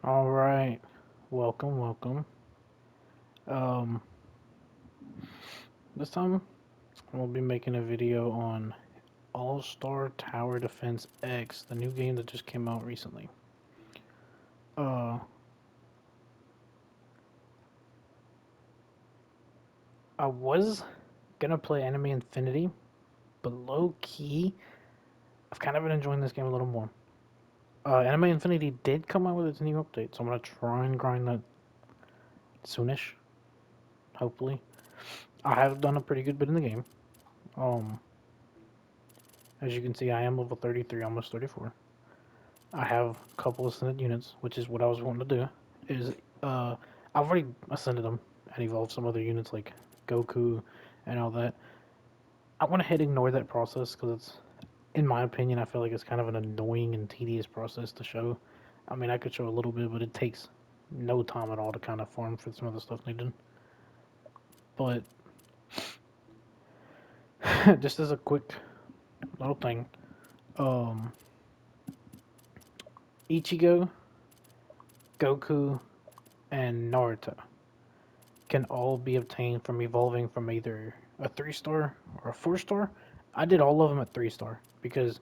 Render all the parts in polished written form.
All right, welcome, welcome. Um, this time we'll be making a video on All Star Tower Defense X, the new game that just came out recently. Uh, I was gonna play Anime Infinity, but low key, I've kind of been enjoying this game a little more. Anime Infinity did come out with its new update, so I'm gonna try and grind that soonish, hopefully. I have done a pretty good bit in the game. Um, as you can see, I am level 33, almost 34. I have a couple ascended units, which is what I was wanting to do. Is I've already ascended them and evolved some other units like Goku and all that. I went ahead and ignore that process because it's, in my opinion, I feel like it's kind of an annoying and tedious process to show. I mean, I could show a little bit, but it takes no time at all to kind of farm for some of the stuff needed. But just as a quick little thing, um, Ichigo, Goku, and Naruto can all be obtained from evolving from either a 3 star or a 4 star. I did all of them at 3 star because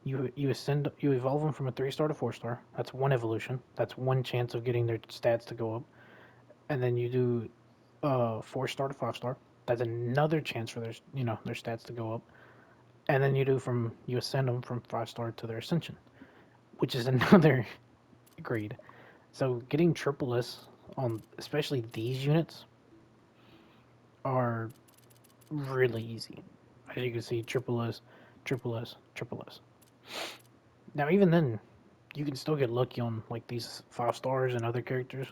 you evolve them from a 3 star to 4 star. That's one evolution. That's one chance of getting their stats to go up. And then you do 4 star to 5 star. That's another chance for their stats to go up. And then you ascend them from 5 star to their ascension, which is another grade. So getting triple S on especially these units are really easy. As you can see, triple S, triple S, triple S. Now, even then, you can still get lucky on like these 5 stars and other characters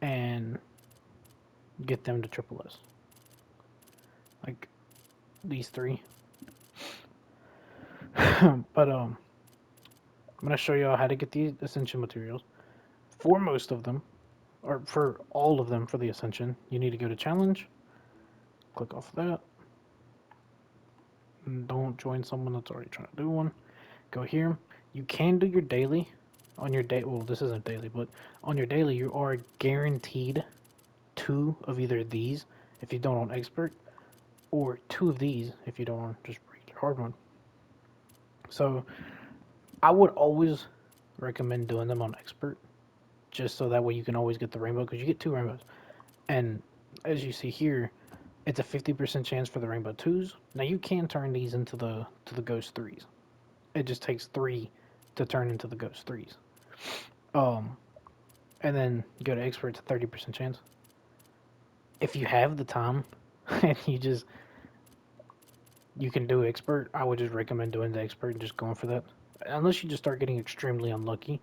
and get them to triple S. Like these three. But I'm gonna show you all how to get the ascension materials. For most of them, or for all of them for the ascension, you need to go to challenge, click off that, and don't join someone that's already trying to do one. Go here. You can do your daily on your day. Well, this isn't daily, but on your daily, you are guaranteed two of either of these if you don't on expert, or two of these if you don't on just regular hard mode. So I would always recommend doing them on expert, just so that way you can always get the rainbow because you get two rainbows. And as you see here, it's a 50% chance for the rainbow twos. Now you can turn these into the ghost threes. It just takes three to turn into the ghost threes. Um, and then go to expert to 30% chance. If you have the time and you can do expert, I would just recommend doing the expert and just going for that. Unless you just start getting extremely unlucky,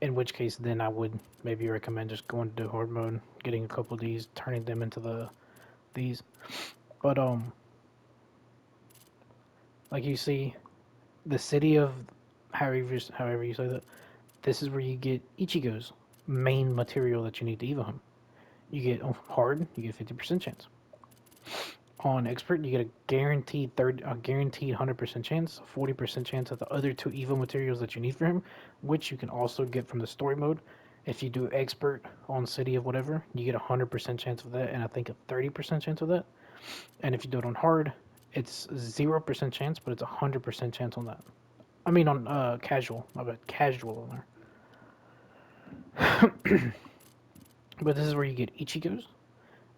in which case then I would maybe recommend just going to do hard mode, getting a couple of these, turning them into these. But like you see, the city of however you say that, this is where you get Ichigo's main material that you need to evo him. You get hard, you get 50% chance. On expert, you get a guaranteed 100% chance, a 40% chance of the other two evo materials that you need for him, which you can also get from the story mode. If you do expert on city of whatever, you get a 100% chance of that, and I think a 30% chance of that. And if you do it on hard, it's 0% chance, but it's a 100% chance on that. I mean on casual. I bet casual on there. But this is where you get Ichigo's.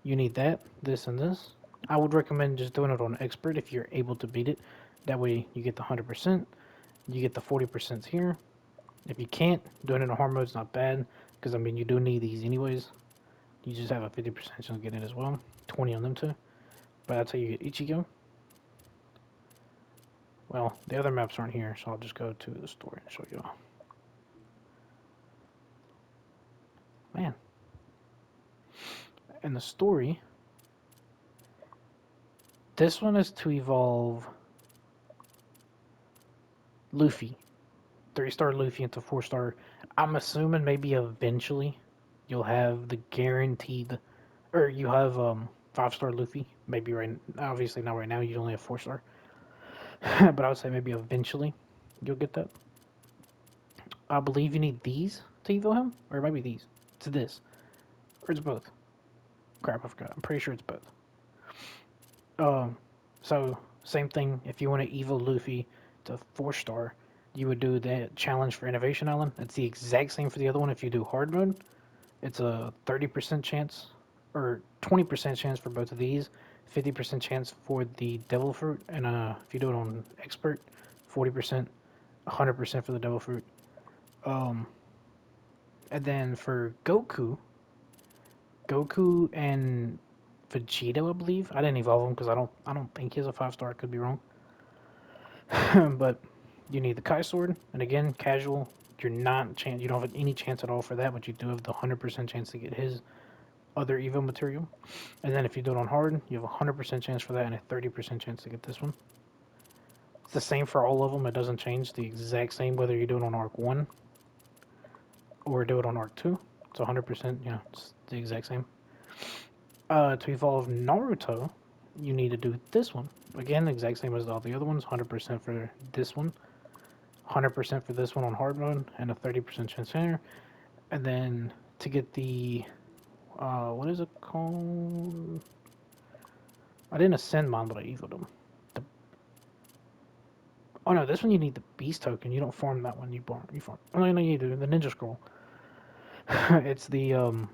You need that, this, and this. I would recommend just doing it on expert if you're able to beat it. That way you get the 100%. You get the 40% here. If you can't, doing it in hard mode is not bad. Because, I mean, you do need these anyways. You just have a 50% chance of getting it as well. 20 on them too. But that's how you get Ichigo. Well, the other maps aren't here, so I'll just go to the story and show you all. Man. In the story, this one is to evolve Luffy. 3 star Luffy into 4 star. I'm assuming maybe eventually you'll have the guaranteed, or you have 5 star Luffy. Maybe obviously not right now. You only have 4 star, but I would say maybe eventually you'll get that. I believe you need these to evo him, or it might be these. It's this, or it's both. Crap, I forgot. I'm pretty sure it's both. So same thing. If you want to evo Luffy to 4-star, you would do the challenge for Innovation Island. It's the exact same for the other one. If you do hard mode, it's a 30% chance, or 20% chance for both of these, 50% chance for the Devil Fruit, and if you do it on Expert, 40%, 100% for the Devil Fruit. Um, and then for Goku and Vegeta, I believe. I didn't evolve him because I don't think he has a 5-star. I could be wrong. But you need the Kai Sword, and again, casual. You don't have any chance at all for that, but you do have the 100% chance to get his other Evo material. And then if you do it on hard, you have a 100% chance for that and a 30% chance to get this one. It's the same for all of them. It doesn't change. The exact same whether you do it on Arc 1 or do it on Arc 2. It's 100%, it's the exact same. To evolve Naruto, you need to do this one. Again, exact same as all the other ones. 100% for this one. 100% for this one on hard mode, and a 30% chance here. And then to get the what is it called? I didn't ascend mine, but I evoed them. The, oh no, this one you need the beast token. You don't farm that one. You farm. Oh no, you do the Ninja Scroll. It's the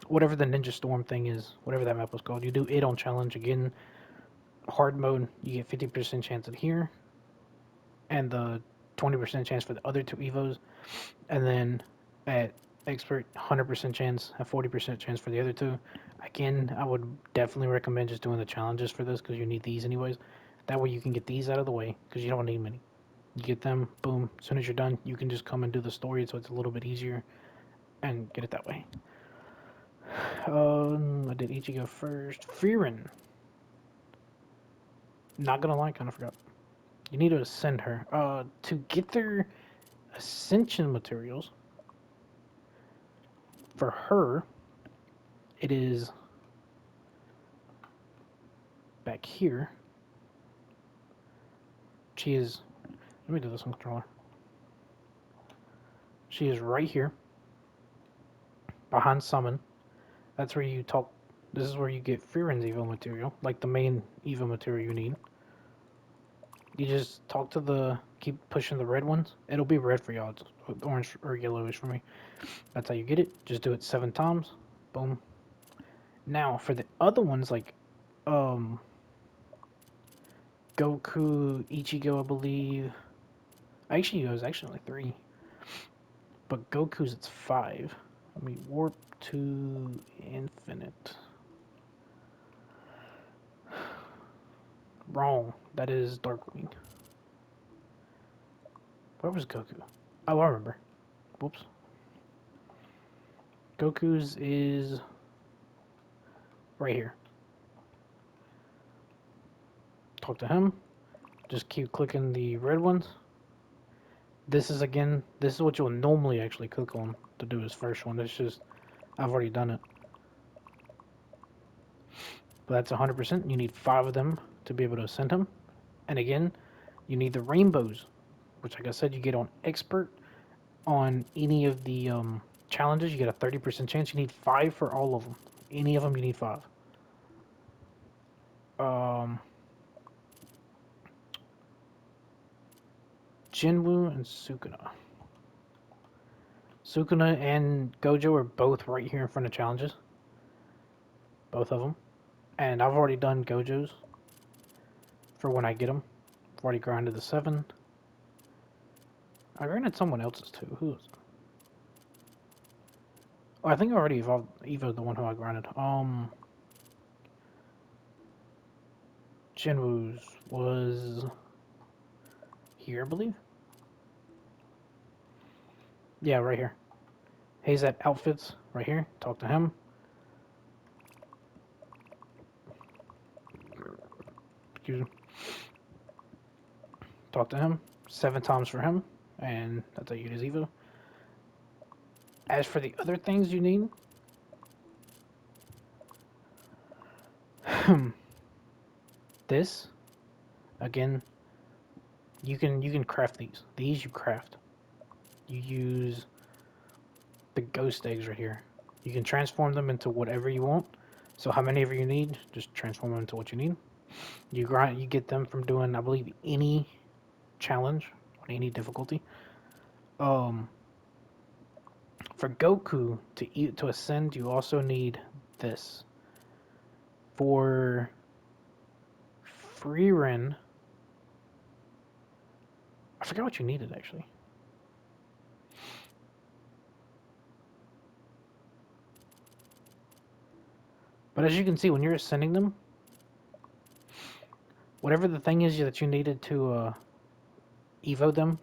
whatever the Ninja Storm thing is, whatever that map was called. You do it on challenge again. Hard mode, you get 50% chance at here, and the 20% chance for the other two evos, and then at expert 100% chance, a 40% chance for the other two. Again, I would definitely recommend just doing the challenges for this because you need these anyways. That way you can get these out of the way because you don't need many. You get them, boom. As soon as you're done, you can just come and do the story, so it's a little bit easier and get it that way. I did Ichigo first. Frieren. Not gonna lie, kind of forgot. You need to ascend her. To get their ascension materials for her, it is back here. She is. Let me do this on controller. She is right here, behind summon. That's where you talk. This is where you get Frieren's Evo material, like the main Evo material you need. You just talk to keep pushing the red ones. It'll be red for y'all. It's orange or yellowish for me. That's how you get it. Just do it 7 times. Boom. Now for the other ones, like Goku, Ichigo, I believe. Actually, it was actually only 3. But Goku's it's 5. Let me warp to infinite. Wrong. That is Darkwing. Where was Goku? Oh, I remember. Whoops. Goku's is right here. Talk to him. Just keep clicking the red ones. This is what you'll normally actually click on to do his first one. It's just, I've already done it. But that's 100%. You need 5 of them to be able to ascend him. And again, you need the rainbows, which, like I said, you get on expert. On any of the challenges, you get a 30% chance. You need 5 for all of them. Any of them, you need 5. Jinwoo and Sukuna. Sukuna and Gojo are both right here in front of challenges. Both of them. And I've already done Gojo's for when I get them. I've already grinded the 7. I grinded someone else's too. Who is it? Oh, I think I already evoed the one who I grinded. Jinwoo's was here, I believe. Yeah, right here. He's at outfits right here. Talk to him. Excuse me. Talk to him. 7 times for him. And that's how you get his Evo. As for the other things you need, this, again, you can craft these. These you craft. you use the ghost eggs right here. You can transform them into whatever you want. So how many ever you need, just transform them into what you need. You get them from doing, I believe, any challenge on any difficulty. Um, for Goku to ascend, you also need this. For Frieren, I forgot what you needed actually. But as you can see, when you're ascending them, whatever the thing is that you needed to Evo them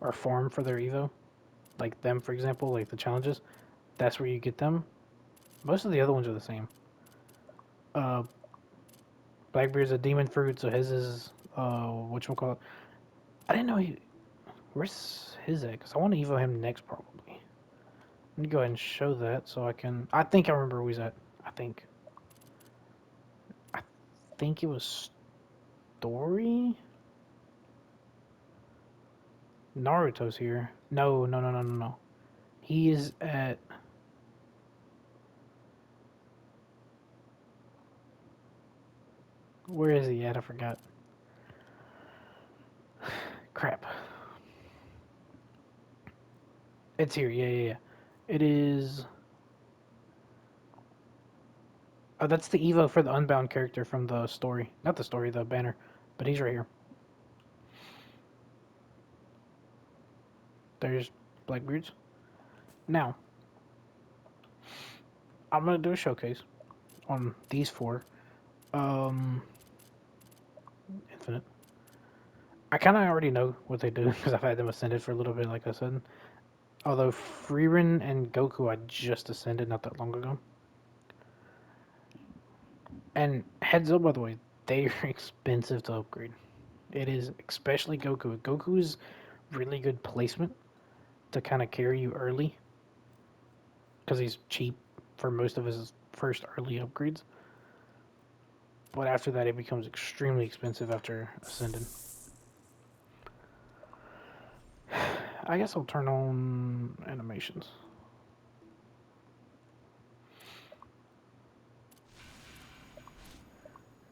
or farm for their Evo, like them for example, like the challenges, that's where you get them. Most of the other ones are the same. Uh, Blackbeard's a demon fruit, so his is whatchamacallit. I didn't know he. Where's his at? Because I want to Evo him next probably. Let me go ahead and show that so I can. I think I remember where he's at. I think. I think it was Story. Naruto's here. No, no, no, no, no, no. He is at. Where is he at? I forgot. Crap. It's here. Yeah, yeah, yeah. It is. Oh, that's the Evo for the Unbound character from the story. Not the story, the banner. But he's right here. There's Blackbeard's. Now, I'm going to do a showcase on these four. Infinite. I kind of already know what they do because I've had them ascended for a little bit, like I said. Although Frieren and Goku I just ascended not that long ago. And heads up, by the way, they are expensive to upgrade. It is, especially Goku. Goku's really good placement to kind of carry you early because he's cheap for most of his first early upgrades. But after that, it becomes extremely expensive after ascending. I guess I'll turn on animations.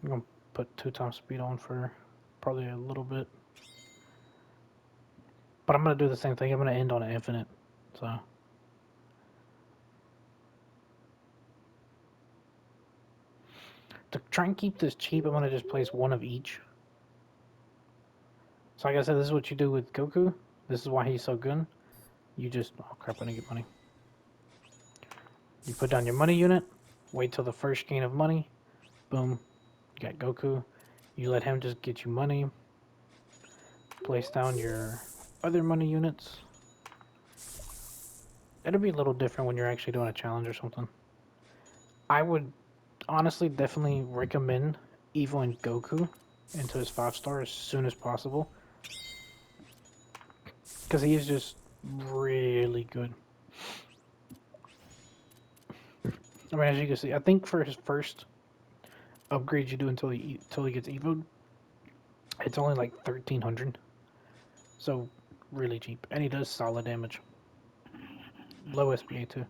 I'm gonna put 2 times speed on for probably a little bit. But I'm gonna do the same thing. I'm gonna end on an infinite. So to try and keep this cheap, I'm gonna just place one of each. So like I said, this is what you do with Goku. This is why he's so good. You just, oh crap, I didn't get money. You put down your money unit, wait till the first gain of money, boom, you got Goku. You let him just get you money. Place down your other money units. It'll be a little different when you're actually doing a challenge or something. I would honestly definitely recommend evoing Goku into his 5-star as soon as possible. Because he is just really good. I mean, as you can see, I think for his first upgrade you do until he gets evoed, it's only like 1300. So really cheap, and he does solid damage. Low SPA too.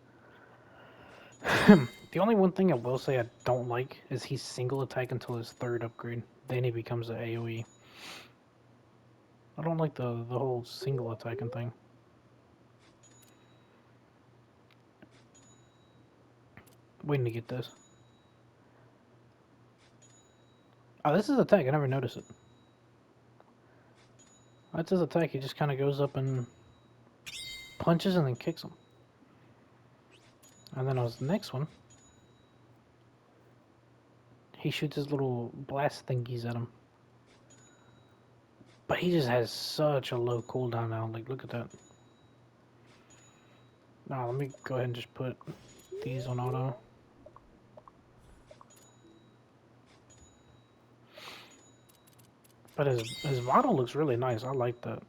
The only one thing I will say I don't like is he's single attack until his 3rd upgrade. Then he becomes an AoE. I don't like the whole single attacking thing. Waiting to get this. Oh, this is attack. I never noticed it. That's his attack. He just kind of goes up and punches and then kicks him. And then on his next one, he shoots his little blast thingies at him. But he just has such a low cooldown now. Like, look at that. Now, let me go ahead and just put these on auto. But his model looks really nice. I like that.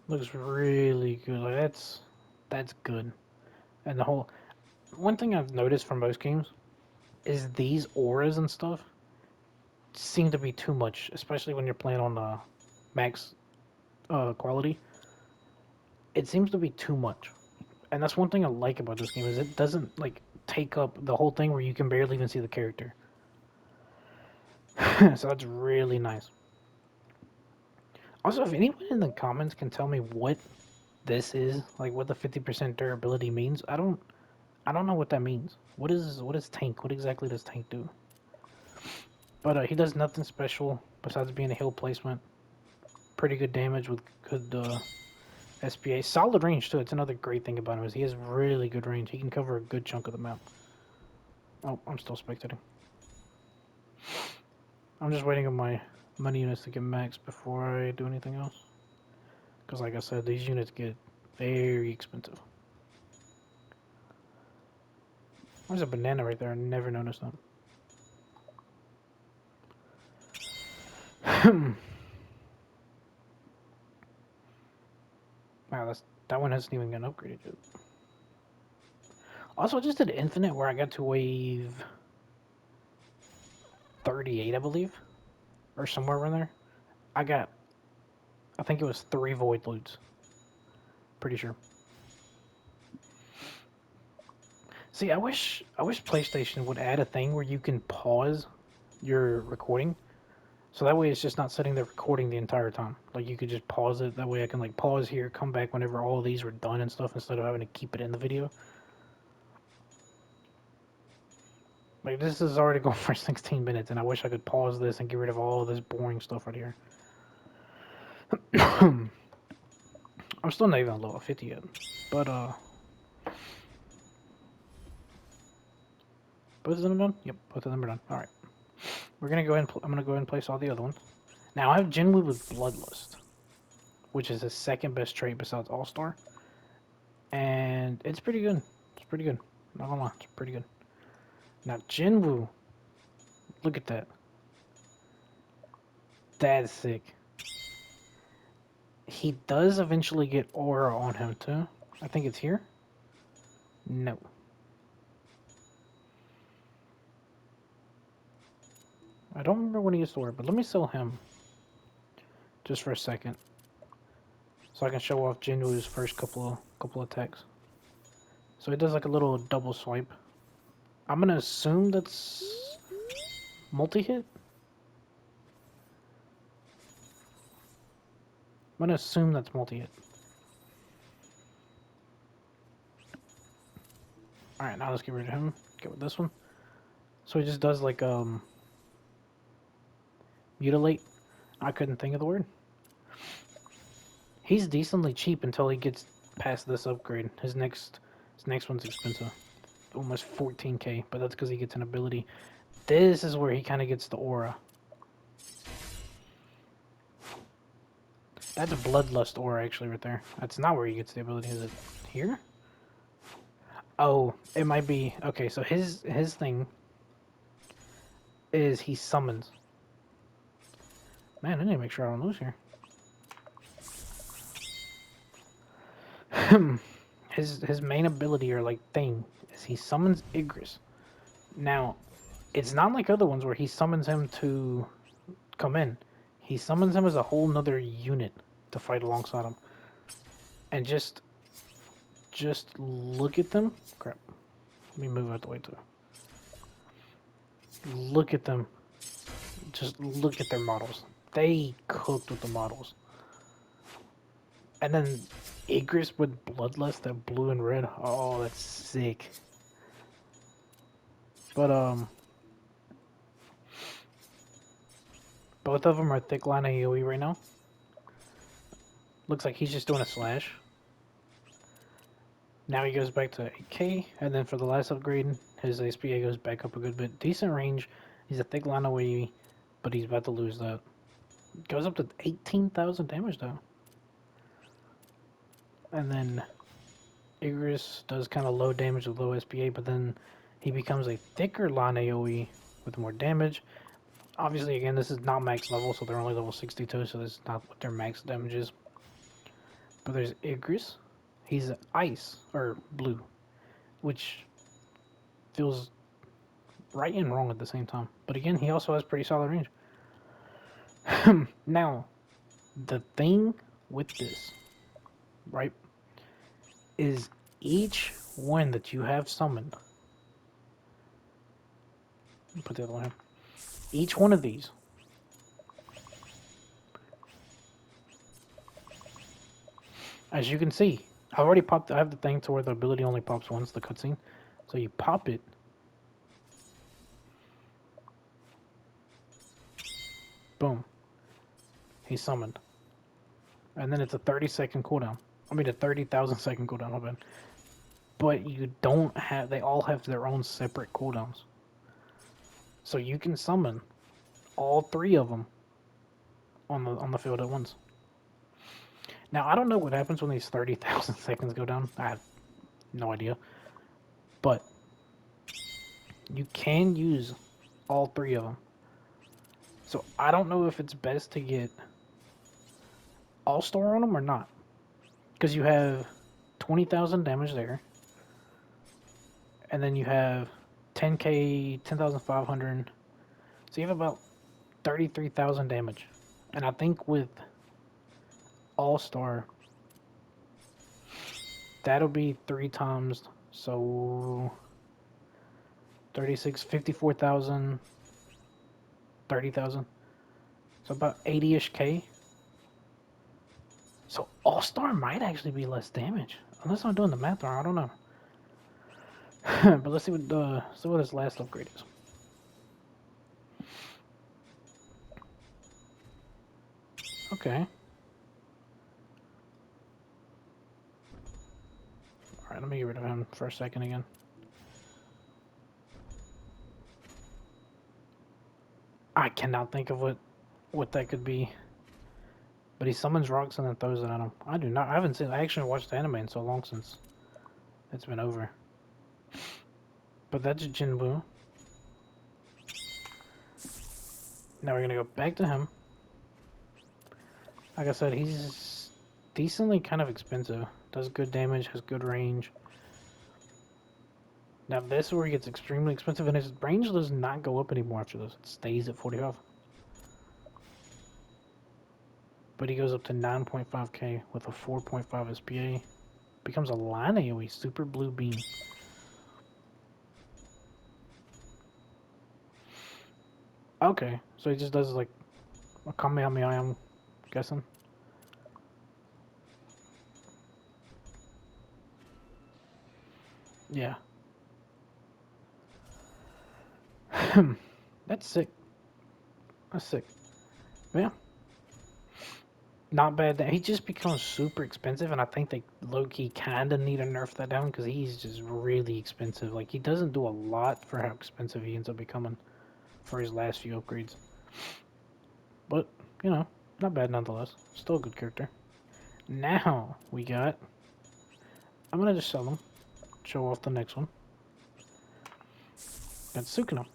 Looks really good. Like that's good. And the whole one thing I've noticed from most games is these auras and stuff seem to be too much, especially when you're playing on max quality. It seems to be too much, and that's one thing I like about this game is it doesn't like take up the whole thing where you can barely even see the character. So that's really nice. Also, if anyone in the comments can tell me what this is, like what the 50% durability means, I don't know what that means. What is tank? What exactly does tank do? But he does nothing special besides being a heal placement. Pretty good damage with good SPA. Solid range too. It's another great thing about him is he has really good range. He can cover a good chunk of the map. Oh, I'm still spectating. I'm just waiting on my money units to get maxed before I do anything else. Because like I said, these units get very expensive. There's a banana right there. I never noticed that. Wow, that one hasn't even gotten upgraded yet. Also, I just did Infinite where I got to wave 38, I believe. Or somewhere around there. I think it was 3 Void Loots. Pretty sure. See, I wish PlayStation would add a thing where you can pause your recording. So that way it's just not sitting there recording the entire time. Like you could just pause it. That way I can like pause here, come back whenever all of these were done and stuff instead of having to keep it in the video. Like this is already going for 16 minutes and I wish I could pause this and get rid of all of this boring stuff right here. I'm still not even on level 50 yet. But both of them done? Yep, both of them are done. Alright. We're gonna go ahead and I'm gonna go ahead and place all the other ones. Now I have Jinwoo with Bloodlust, which is his second best trait besides All-Star. And it's pretty good. It's pretty good. Not gonna lie, it's pretty good. Now Jinwoo, look at that. That's sick. He does eventually get aura on him too. I think it's here. No. I don't remember when he gets aura, but let me sell him just for a second, so I can show off Jinwoo's first couple attacks. So he does like a little double swipe. I'm gonna assume that's multi-hit. I'm gonna assume that's multi-hit. Alright, now let's get rid of him. Get with this one. So he just does like mutilate. I couldn't think of the word. He's decently cheap until he gets past this upgrade. His next one's expensive. Almost 14k, but that's because he gets an ability. This is where he kind of gets the aura. That's a Bloodlust aura actually right there. That's not where he gets the ability. Is it here? Oh, it might be. Okay, so his thing is he summons. Man, I need to make sure I don't lose here. his main ability or like thing is he summons Igris. Now, it's not like other ones where he summons him to come in. He summons him as a whole nother unit to fight alongside him. And just look at them. Crap. Let me move out the way too. Look at them. Just look at their models. They cooked with the models. And then Igris with Bloodlust, that blue and red. Oh, that's sick. But both of them are thick line AoE right now. Looks like he's just doing a slash. Now he goes back to 8k, and then for the last upgrade, his SPA goes back up a good bit. Decent range. He's a thick line AoE, but he's about to lose that. Goes up to 18,000 damage though. And then Igris does kind of low damage with low SPA, but then he becomes a thicker line AoE with more damage. Obviously, again, this is not max level, so they're only level 62, so this is not what their max damage is. But there's Igris. He's ice, or blue, which feels right and wrong at the same time. But again, he also has pretty solid range. Now, the thing with this, right, is each one that you have summoned. Put the other one in. Each one of these. As you can see, I already popped. I have the thing to where the ability only pops once, the cutscene. So you pop it. Boom. He's summoned. And then it's a 30-second cooldown. I mean, a 30,000 second cooldown, my bad. But you don't have. They all have their own separate cooldowns. So you can summon all three of them on the field at once. Now I don't know what happens when these 30,000 seconds go down. I have no idea. But you can use all three of them. So I don't know if it's best to get All-Star on them or not. Because you have 20,000 damage there. And then you have 10k, 10,500. So you have about 33,000 damage. And I think with All-Star, that'll be 3 times. So 36, 54,000, 30,000. So about 80-ish K. So All-Star might actually be less damage. Unless I'm doing the math wrong, I don't know. But let's see what this last upgrade is. Okay. Alright, let me get rid of him for a second again. I cannot think of what that could be. But he summons rocks and then throws it at him. I do not. I haven't seen. I actually watched the anime in so long since it's been over. But that's Jinwoo. Now we're gonna go back to him. Like I said, he's decently kind of expensive. Does good damage, has good range. Now this is where he gets extremely expensive, and his range does not go up anymore after this. It stays at 45. But he goes up to 9.5k with a 4.5 SPA. Becomes a line AoE, Super Blue Beam. Okay, so he just does like a Kamehameha, I'm guessing. Yeah. That's sick. That's sick. But yeah. Not bad. He just becomes super expensive, and I think they low-key kind of need to nerf that down because he's just really expensive. Like, he doesn't do a lot for how expensive he ends up becoming for his last few upgrades. But, you know, not bad nonetheless. Still a good character. Now, we got... I'm going to just sell them. Show off the next one. That's Sukuna.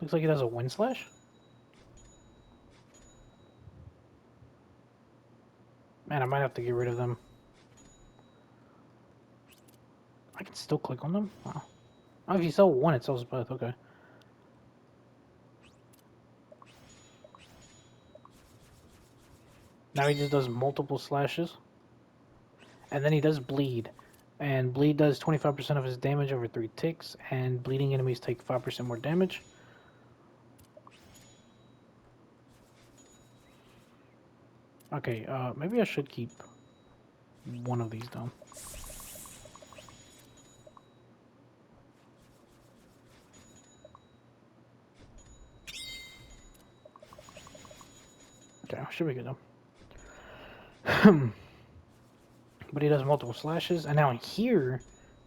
Looks like he does a wind slash. Man, I might have to get rid of them. I can still click on them? Wow. Oh, if you sell one, it sells both. Okay. Now he just does multiple slashes. And then he does bleed. And bleed does 25% of his damage over 3 ticks. And bleeding enemies take 5% more damage. Okay, maybe I should keep one of these down. Okay, should be good though. But he does multiple slashes, and now here,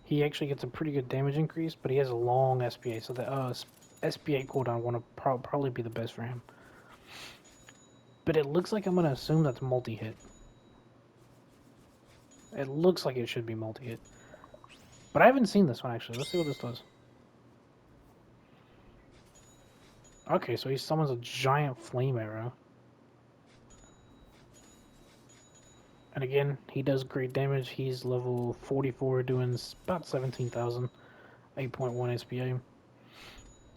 he actually gets a pretty good damage increase, but he has a long SPA, so the SPA cooldown will probably be the best for him. But it looks like I'm going to assume that's multi-hit. It looks like it should be multi-hit. But I haven't seen this one, actually. Let's see what this does. Okay, so he summons a giant flame arrow. And again, he does great damage. He's level 44, doing about 17,000, 8.1 SPA.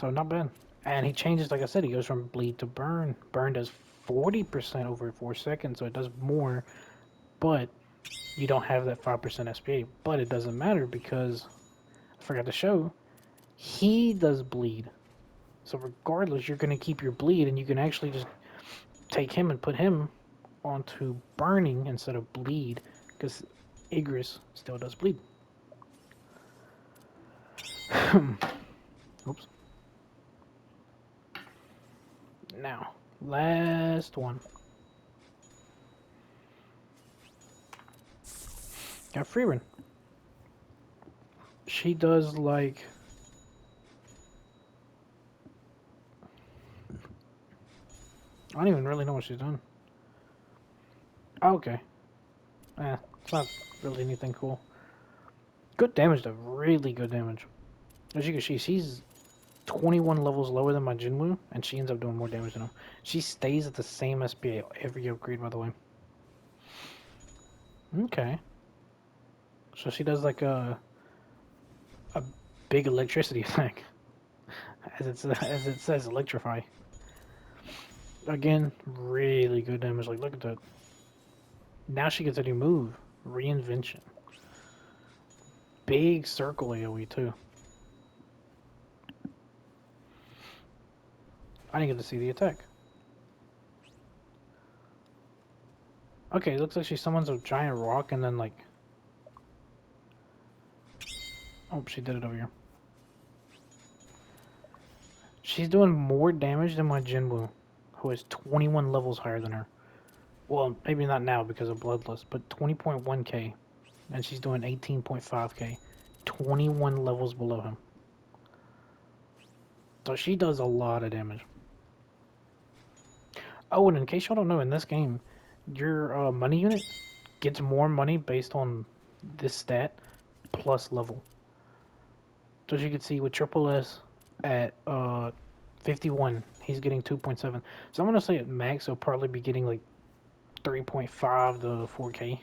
So not bad. And he changes, like I said, he goes from bleed to burn. Burn does 40% over 4 seconds, so it does more, but you don't have that 5% SPA. But it doesn't matter because, I forgot to show, he does bleed. So regardless, you're going to keep your bleed, and you can actually just take him and put him onto burning instead of bleed, because Igris still does bleed. Oops. Now, last one. Got Frieren. She does like... I don't even really know what she's doing. Oh, okay. It's not really anything cool. Good damage though, really good damage. As you can see, she's 21 levels lower than my Jinwoo, and she ends up doing more damage than him. She stays at the same SPA every upgrade, by the way. Okay. So she does like a big electricity attack. As it says, electrify. Again, really good damage. Like, look at that. Now she gets a new move. Reinvention. Big circle AoE, too. I didn't get to see the attack. Okay, it looks like she summons a giant rock and then, like... Oh, she did it over here. She's doing more damage than my Jinwoo, who is 21 levels higher than her. Well, maybe not now because of Bloodlust, but 20.1k. And she's doing 18.5k. 21 levels below him. So she does a lot of damage. Oh, and in case y'all don't know, in this game, your money unit gets more money based on this stat plus level. So as you can see, with Triple S at 51, he's getting 2.7. So I'm going to say at max, he'll probably be getting like 3.5 to 4k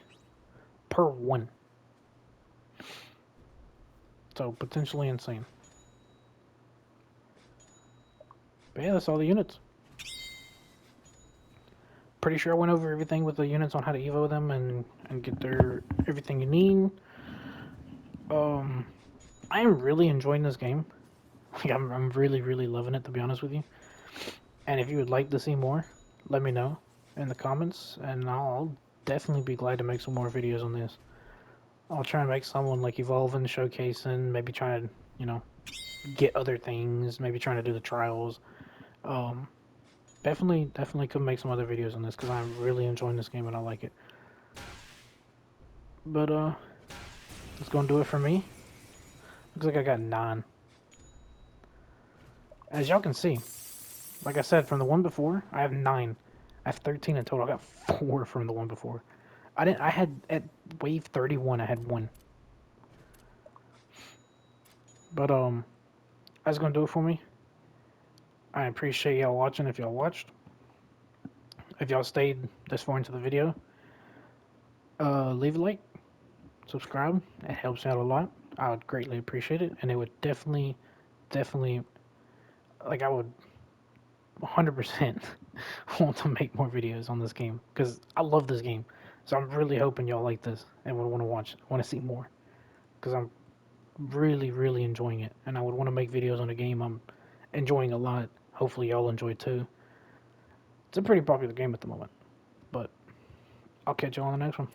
per one. So potentially insane. But yeah, that's all the units. Pretty sure I went over everything with the units on how to evo them and get their everything you need. I am really enjoying this game. Like, I'm really, really loving it, to be honest with you. And if you would like to see more, let me know in the comments, and I'll definitely be glad to make some more videos on this. I'll try and make someone like evolving, showcasing, maybe trying to, you know, get other things, maybe trying to do the trials. Um, definitely could make some other videos on this because I'm really enjoying this game and I like it. But that's gonna do it for me. Looks like I got 9. As y'all can see, like I said, from the one before, I have 9. I have 13 in total. I got 4 from the one before. I had, at wave 31, I had 1. But, that's gonna do it for me. I appreciate y'all watching if y'all watched. If y'all stayed this far into the video, leave a like, subscribe. It helps out a lot. I would greatly appreciate it. And it would definitely, like, I would 100% want to make more videos on this game because I love this game. So I'm really hoping y'all like this and would want to watch, want to see more because I'm really, really enjoying it. And I would want to make videos on a game I'm enjoying a lot. Hopefully y'all enjoy it too. It's a pretty popular game at the moment, but I'll catch y'all on the next one.